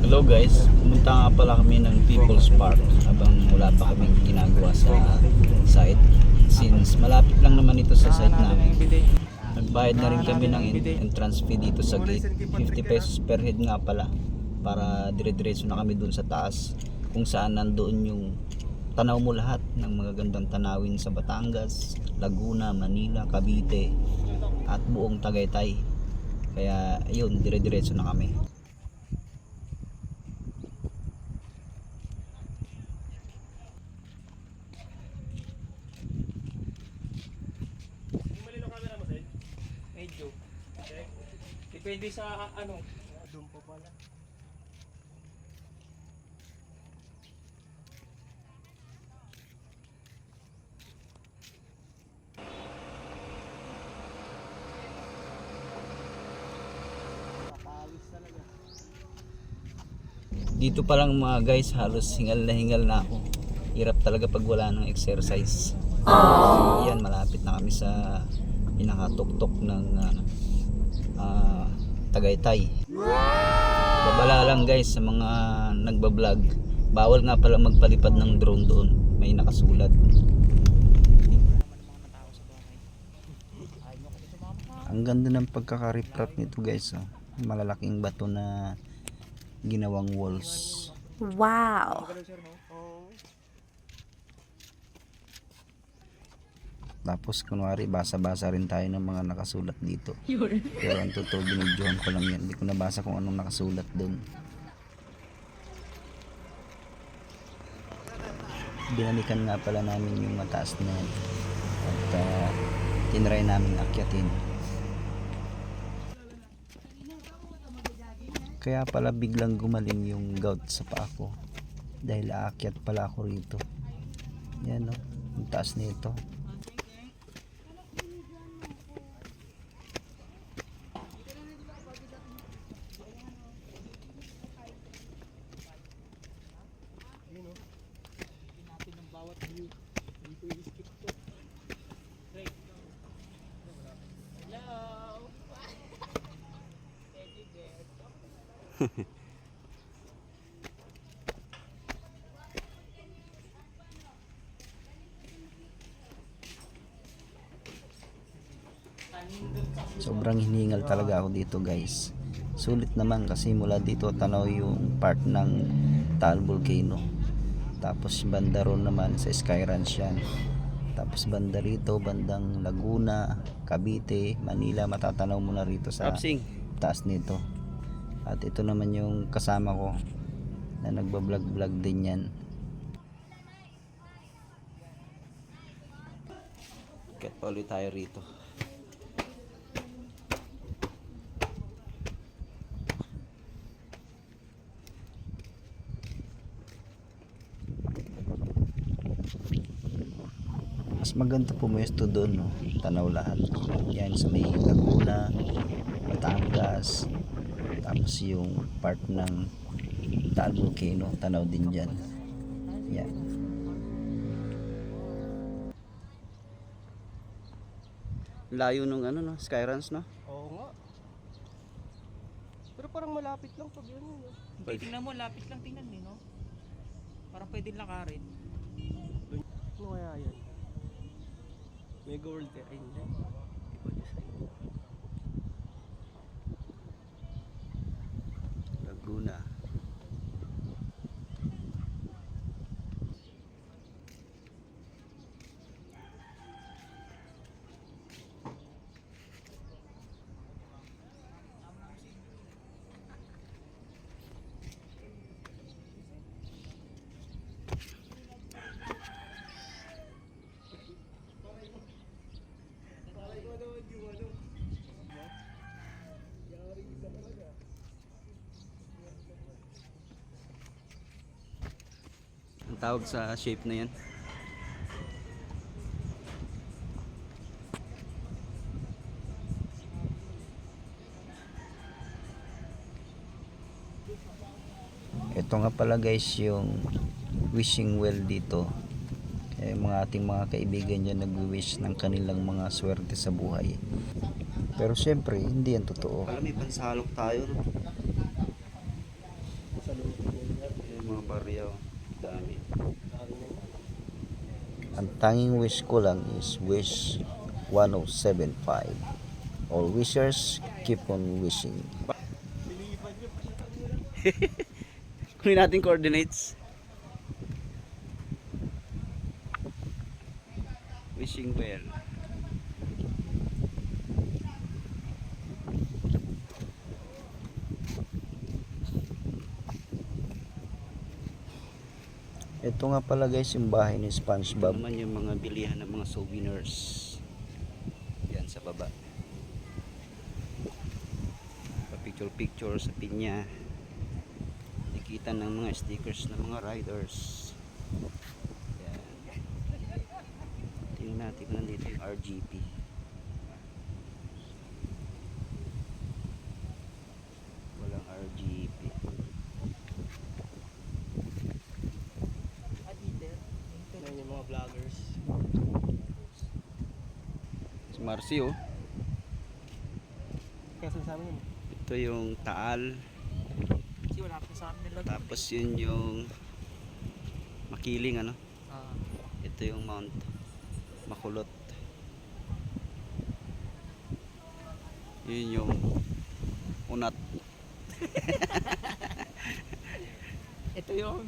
Hello guys, pumunta nga pala kami ng People's Park habang wala pa kaming ginagawa sa site. Since malapit lang naman ito sa site namin, nagbayad na rin kami ng entrance fee dito sa gate. 50 pesos per head nga pala para dire-diretso na kami dun sa taas kung saan nandoon yung tanaw mo lahat ng mga gandang tanawin sa Batangas, Laguna, Manila, Cavite at buong Tagaytay. Kaya yun, dire-diretso na kami. Medyo. Depende sa ano. Doon pa pala. Dito pa lang mga guys, halos hingal na ako. Hirap talaga pag wala ng exercise. Yan, malapit na kami sa pinakatuktok ng Tagaytay. Babala lang guys sa mga nagbablog, bawal nga pala magpalipad ng drone doon, may nakasulat. Ang ganda ng pagkakariprap nito guys, oh. Malalaking bato na ginawang walls. Wow! Tapos kunwari basa-basa rin tayo ng mga nakasulat dito. Pero ang totoo, binidyohan ko lang yan. Hindi ko nabasa kung anong nakasulat doon. Binalikan nga pala namin yung mataas na yan. At tinry namin akyatin. Kaya pala biglang gumaling yung gout sa paa ko. Dahil aakyat pala ako rito. Yan o, yung taas nito. Sobrang hiningal talaga ako dito guys. Sulit naman kasi mula dito tanaw yung part ng Taal Volcano. Tapos banda ron naman sa Sky Ranch yan. Tapos banda rito, bandang Laguna, Cavite, Manila, matatanaw mo na rito sa taas nito. At ito naman yung kasama ko na nagbablog-vlog din yan. Kat pa ulit tayo rito. Mas maganda pumuesto doon, no? Tanaw lahat. Yan sa may Laguna, Batangas. Tapos yung part ng Taal Volcano, tanaw din dyan. Yan. Layo nung ano, no? Sky Ranch, no? Oo nga. Pero parang malapit lang pag yun. No? Tingnan mo, lapit lang tingnan eh, no? Parang pwede lakarin. Ano kaya yan? May gold eh. Ay hindi. Iba design. Laguna. Ang tawag sa shape na yan, ito nga pala guys yung wishing well dito. Mga ating mga kaibigan dyan nag-wish ng kanilang mga swerte sa buhay. Pero syempre hindi yan totoo. Alam, may pansalok tayo, no? Yung mga barya, dami. Ang tanging wish ko lang is wish 1075. All wishers keep on wishing. Kunin natin coordinates. Wishing well. Ito nga pala guys yung bahay ni Ito SpongeBob. naman yung mga bilihan ng mga souvenirs. Yan sa baba. Picture sa pinya. Nakita ng mga stickers ng mga riders. Yan. Tingnan natin kung nandito yung RGP. Walang RGP. Yan yung mga vloggers. Si Marcy oh. Kesa sa amin yun. Ito yung Taal. Kasi wala pa sa amin nila. Tapos yun yung Makiling ano. Ah, Ito yung Mount Makulot. Yun yung Unat. ito yung